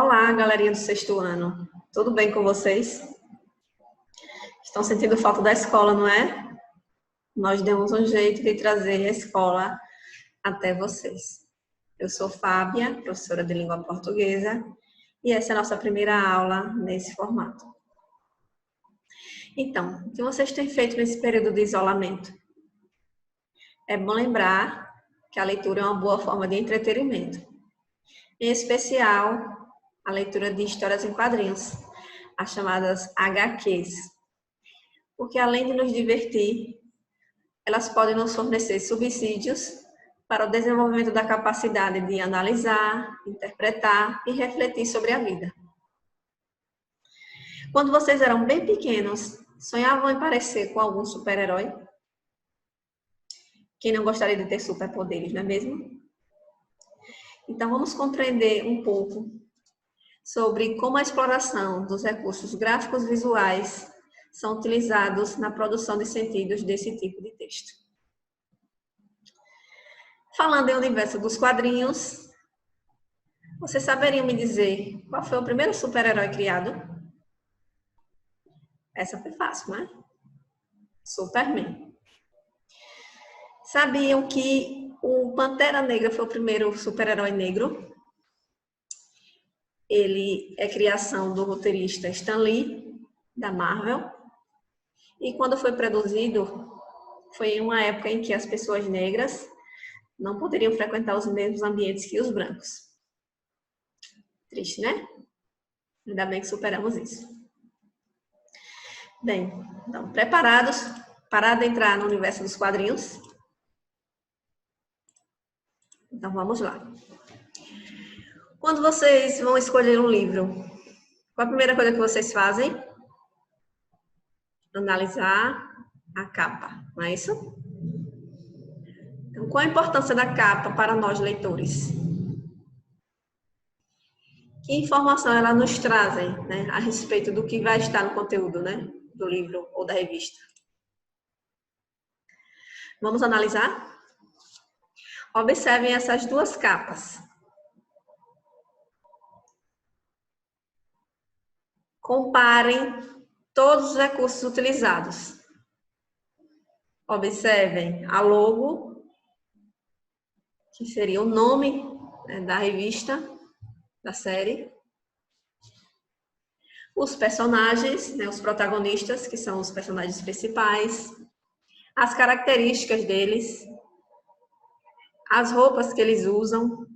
Olá, galerinha do sexto ano. Tudo bem com vocês? Estão sentindo falta da escola, não é? Nós demos um jeito de trazer a escola até vocês. Eu sou Fábia, professora de língua portuguesa, e essa é a nossa primeira aula nesse formato. Então, o que vocês têm feito nesse período de isolamento? É bom lembrar que a leitura é uma boa forma de entretenimento. Em especial, a leitura de histórias em quadrinhos, as chamadas HQs. Porque além de nos divertir, elas podem nos fornecer subsídios para o desenvolvimento da capacidade de analisar, interpretar e refletir sobre a vida. Quando vocês eram bem pequenos, sonhavam em parecer com algum super-herói? Quem não gostaria de ter superpoderes, não é mesmo? Então vamos compreender um pouco sobre como a exploração dos recursos gráficos visuais são utilizados na produção de sentidos desse tipo de texto. Falando em universo dos quadrinhos, vocês saberiam me dizer qual foi o primeiro super-herói criado? Essa foi fácil, não é? Superman. Sabiam que o Pantera Negra foi o primeiro super-herói negro? Ele é criação do roteirista Stan Lee, da Marvel. E quando foi produzido, foi em uma época em que as pessoas negras não poderiam frequentar os mesmos ambientes que os brancos. Triste, né? Ainda bem que superamos isso. Bem, então, preparados para adentrar no universo dos quadrinhos? Então, vamos lá. Quando vocês vão escolher um livro, qual a primeira coisa que vocês fazem? Analisar a capa, não é isso? Então, qual a importância da capa para nós, leitores? Que informação ela nos trazem, né, a respeito do que vai estar no conteúdo, né, do livro ou da revista? Vamos analisar? Observem essas duas capas. Comparem todos os recursos utilizados. Observem a logo, que seria o nome, né, da revista, da série. Os personagens, né, os protagonistas, que são os personagens principais. As características deles. As roupas que eles usam.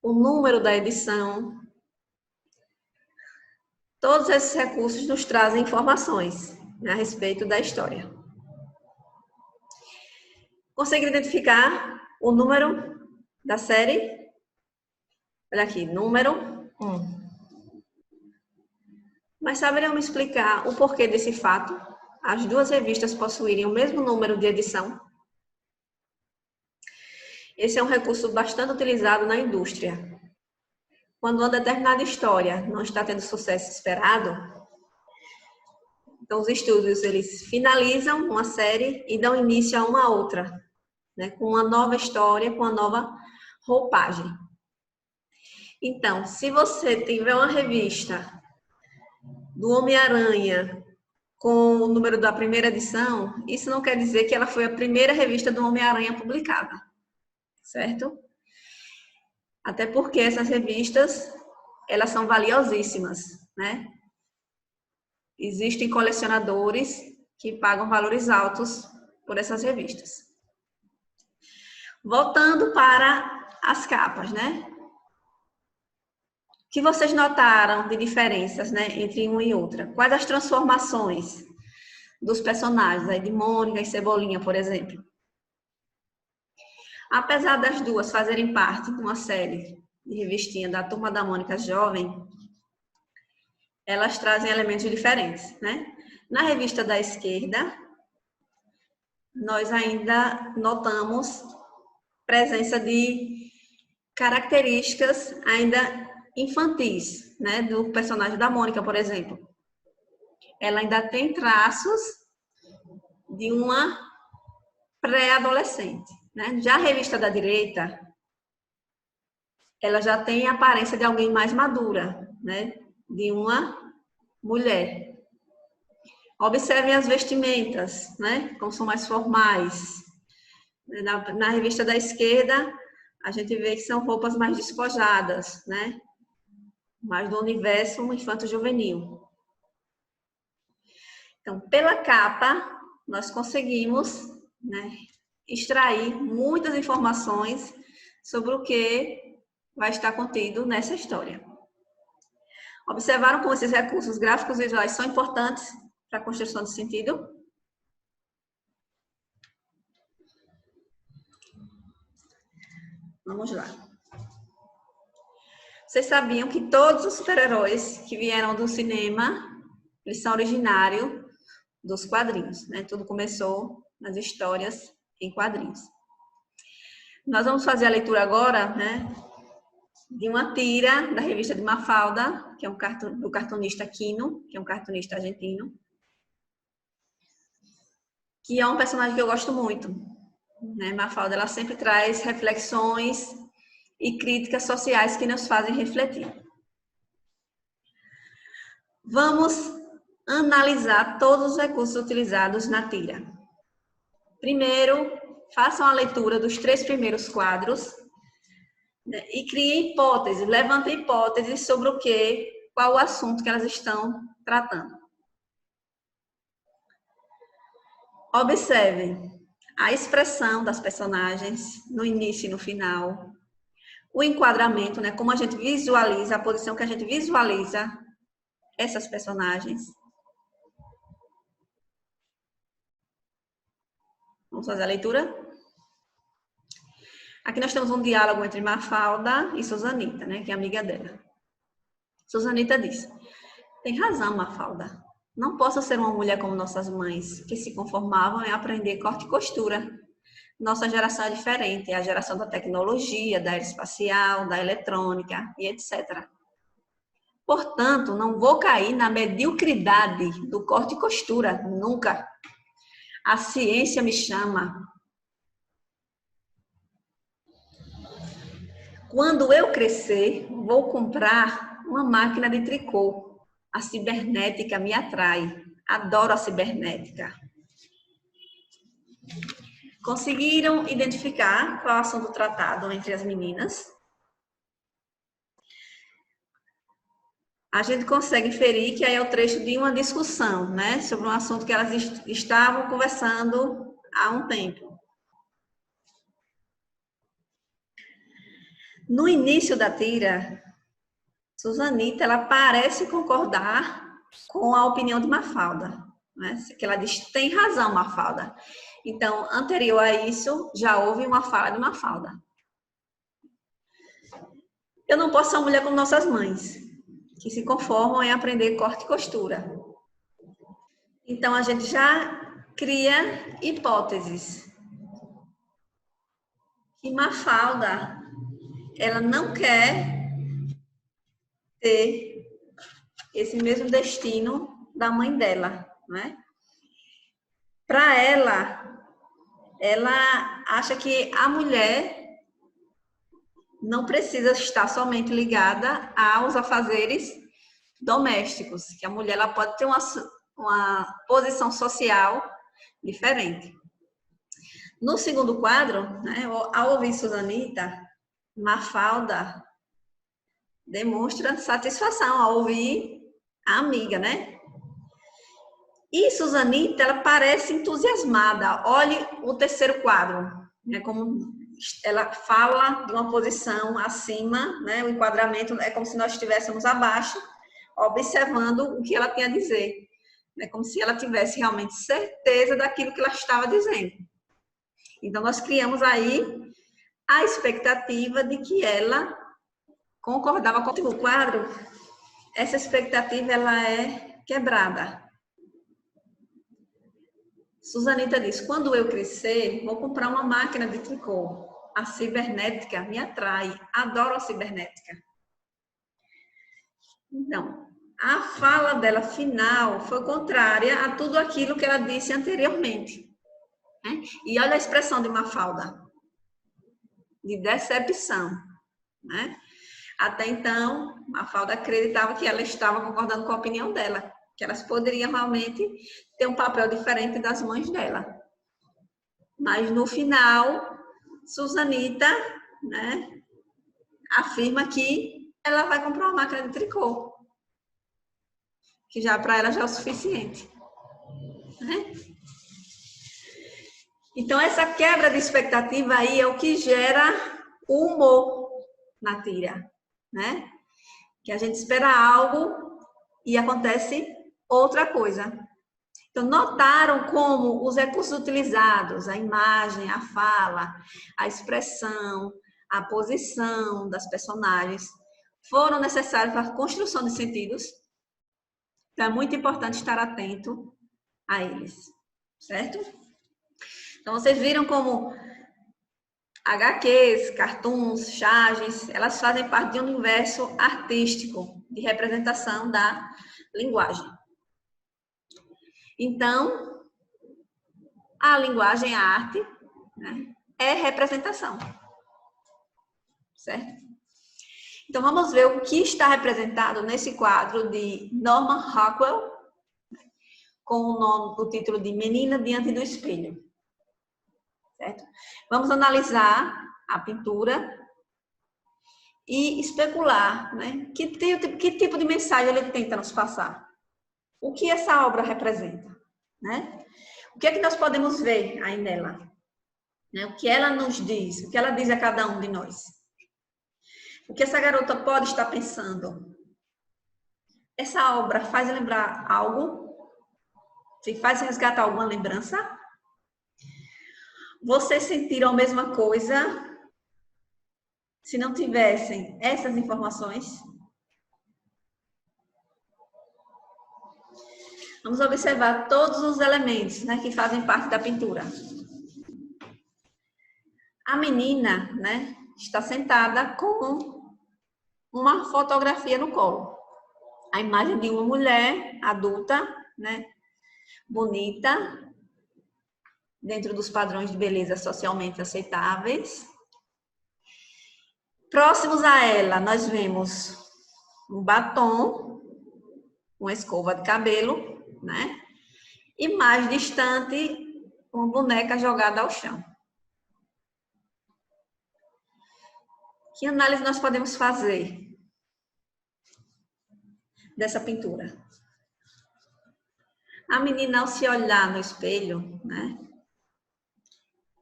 O número da edição. Todos esses recursos nos trazem informações, né, a respeito da história. Consegue identificar o número da série? Olha aqui, número 1. Mas saberiam me explicar o porquê desse fato? As duas revistas possuírem o mesmo número de edição? Esse é um recurso bastante utilizado na indústria. Quando uma determinada história não está tendo o sucesso esperado, então os estúdios eles finalizam uma série e dão início a uma outra, né, com uma nova história, com uma nova roupagem. Então, se você tiver uma revista do Homem-Aranha com o número da primeira edição, isso não quer dizer que ela foi a primeira revista do Homem-Aranha publicada, certo? Até porque essas revistas, elas são valiosíssimas, né? Existem colecionadores que pagam valores altos por essas revistas. Voltando para as capas, né? O que vocês notaram de diferenças, né, entre uma e outra? Quais as transformações dos personagens, aí de Mônica e Cebolinha, por exemplo? Apesar das duas fazerem parte de uma série de revistinha da Turma da Mônica Jovem, elas trazem elementos diferentes, né? Na revista da esquerda, nós ainda notamos presença de características ainda infantis, né, do personagem da Mônica, por exemplo. Ela ainda tem traços de uma pré-adolescente, né? Já a revista da direita, ela já tem a aparência de alguém mais madura, né? De uma mulher. Observem as vestimentas, né? Como são mais formais. Na revista da esquerda, a gente vê que são roupas mais despojadas, né? Mais do universo infanto-juvenil. Então, pela capa, nós conseguimos, né, extrair muitas informações sobre o que vai estar contido nessa história. Observaram como esses recursos gráficos visuais são importantes para a construção de sentido? Vamos lá. Vocês sabiam que todos os super-heróis que vieram do cinema, eles são originários dos quadrinhos, né? Tudo começou nas histórias em quadrinhos. Nós vamos fazer a leitura agora, né, de uma tira da revista de Mafalda, que é do cartunista Quino, que é um cartunista argentino, que é um personagem que eu gosto muito, né? Mafalda, ela sempre traz reflexões e críticas sociais que nos fazem refletir. Vamos analisar todos os recursos utilizados na tira. Primeiro, façam a leitura dos 3 primeiros quadros, né, e criem hipóteses, levantem hipóteses sobre qual o assunto que elas estão tratando. Observem a expressão das personagens no início e no final, o enquadramento, né, como a gente visualiza, a posição que a gente visualiza essas personagens. Vamos fazer a leitura? Aqui nós temos um diálogo entre Mafalda e Susanita, né, que é amiga dela. Susanita diz: tem razão, Mafalda. Não posso ser uma mulher como nossas mães, que se conformavam em aprender corte e costura. Nossa geração é diferente, é a geração da tecnologia, da aeroespacial, da eletrônica e etc. Portanto, não vou cair na mediocridade do corte e costura, nunca. A ciência me chama. Quando eu crescer, vou comprar uma máquina de tricô. A cibernética me atrai. Adoro a cibernética. Conseguiram identificar qual é o assunto tratado entre as meninas? A gente consegue inferir que aí é o trecho de uma discussão, né? Sobre um assunto que elas estavam conversando há um tempo. No início da tira, Susanita, ela parece concordar com a opinião de Mafalda, né? Que ela diz, tem razão, Mafalda. Então, anterior a isso, já houve uma fala de Mafalda. Eu não posso ser uma mulher como nossas mães, que se conformam em aprender corte e costura. Então, a gente já cria hipóteses. Que Mafalda, ela não quer ter esse mesmo destino da mãe dela, né? Para ela acha que a mulher não precisa estar somente ligada aos afazeres domésticos, que a mulher ela pode ter uma posição social diferente. No segundo quadro, né, ao ouvir Susanita, Mafalda demonstra satisfação ao ouvir a amiga, né? E Susanita, ela parece entusiasmada. Olhe o terceiro quadro, né? Como ela fala de uma posição acima, né? O enquadramento é como se nós estivéssemos abaixo, observando o que ela tem a dizer. É como se ela tivesse realmente certeza daquilo que ela estava dizendo. Então, nós criamos aí a expectativa de que ela concordava com o quadro. Essa expectativa ela é quebrada. Susanita diz, quando eu crescer, vou comprar uma máquina de tricô. A cibernética me atrai. Adoro a cibernética. Então, a fala dela final foi contrária a tudo aquilo que ela disse anteriormente. Né? E olha a expressão de Mafalda. De decepção. Né? Até então, Mafalda acreditava que ela estava concordando com a opinião dela, que elas poderiam realmente ter um papel diferente das mães dela. Mas no final, Susanita, né, afirma que ela vai comprar uma máquina de tricô, que já para ela já é o suficiente. Né? Então, essa quebra de expectativa aí é o que gera o humor na tira, né? Que a gente espera algo e acontece outra coisa. Então, notaram como os recursos utilizados, a imagem, a fala, a expressão, a posição das personagens, foram necessários para a construção de sentidos? Então, é muito importante estar atento a eles, certo? Então, vocês viram como HQs, cartoons, charges, elas fazem parte de um universo artístico de representação da linguagem. Então, a linguagem, a arte, né, é representação, certo? Então, vamos ver o que está representado nesse quadro de Norman Rockwell, com o título de Menina Diante do Espelho. Certo? Vamos analisar a pintura e especular, né? Que tipo de mensagem ele tenta nos passar? O que essa obra representa? Né? O que é que nós podemos ver aí nela? Né? O que ela nos diz? O que ela diz a cada um de nós? O que essa garota pode estar pensando? Essa obra faz lembrar algo? Se faz resgatar alguma lembrança? Vocês sentiram a mesma coisa se não tivessem essas informações? Vamos observar todos os elementos, né, que fazem parte da pintura. A menina, né, está sentada com uma fotografia no colo. A imagem de uma mulher adulta, né, bonita, dentro dos padrões de beleza socialmente aceitáveis. Próximos a ela, nós vemos um batom, uma escova de cabelo, né? E mais distante, uma boneca jogada ao chão. Que análise nós podemos fazer dessa pintura? A menina, ao se olhar no espelho, né?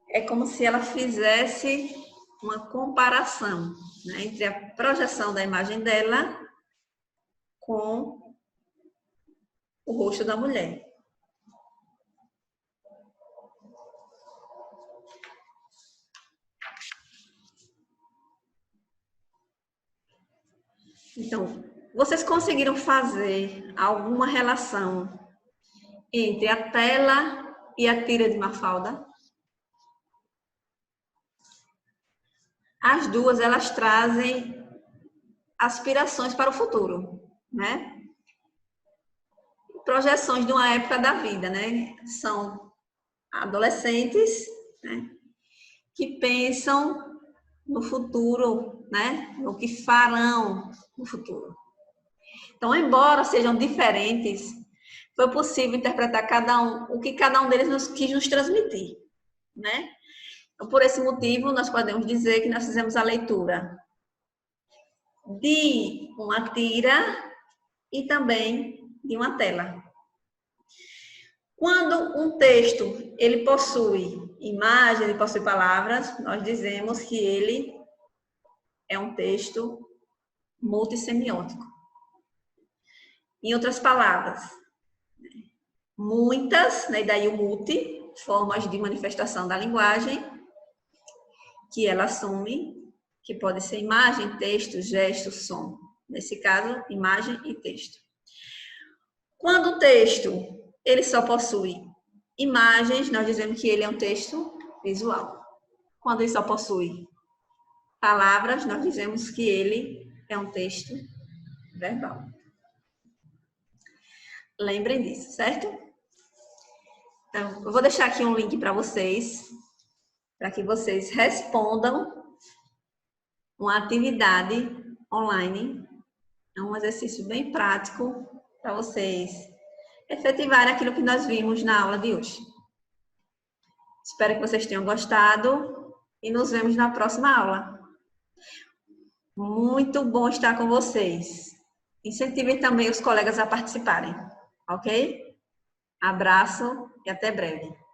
É como se ela fizesse uma comparação, né, entre a projeção da imagem dela com o rosto da mulher. Então, vocês conseguiram fazer alguma relação entre a tela e a tira de Mafalda? As duas, elas trazem aspirações para o futuro, né? Projeções de uma época da vida, né? São adolescentes, né, que pensam no futuro, né? No que farão no futuro. Então, embora sejam diferentes, foi possível interpretar o que cada um deles quis nos transmitir, né? Então, por esse motivo, nós podemos dizer que nós fizemos a leitura de uma tira e também de uma tela. Quando um texto ele possui imagem, ele possui palavras, nós dizemos que ele é um texto multissemiótico. Em outras palavras, muitas, né, daí o multi, formas de manifestação da linguagem, que ela assume, que pode ser imagem, texto, gesto, som. Nesse caso, imagem e texto. Quando o texto ele só possui imagens, nós dizemos que ele é um texto visual. Quando ele só possui palavras, nós dizemos que ele é um texto verbal. Lembrem disso, certo? Então, eu vou deixar aqui um link para vocês, para que vocês respondam uma atividade online. É um exercício bem prático para vocês efetivarem aquilo que nós vimos na aula de hoje. Espero que vocês tenham gostado e nos vemos na próxima aula. Muito bom estar com vocês. Incentivem também os colegas a participarem, ok? Abraço e até breve.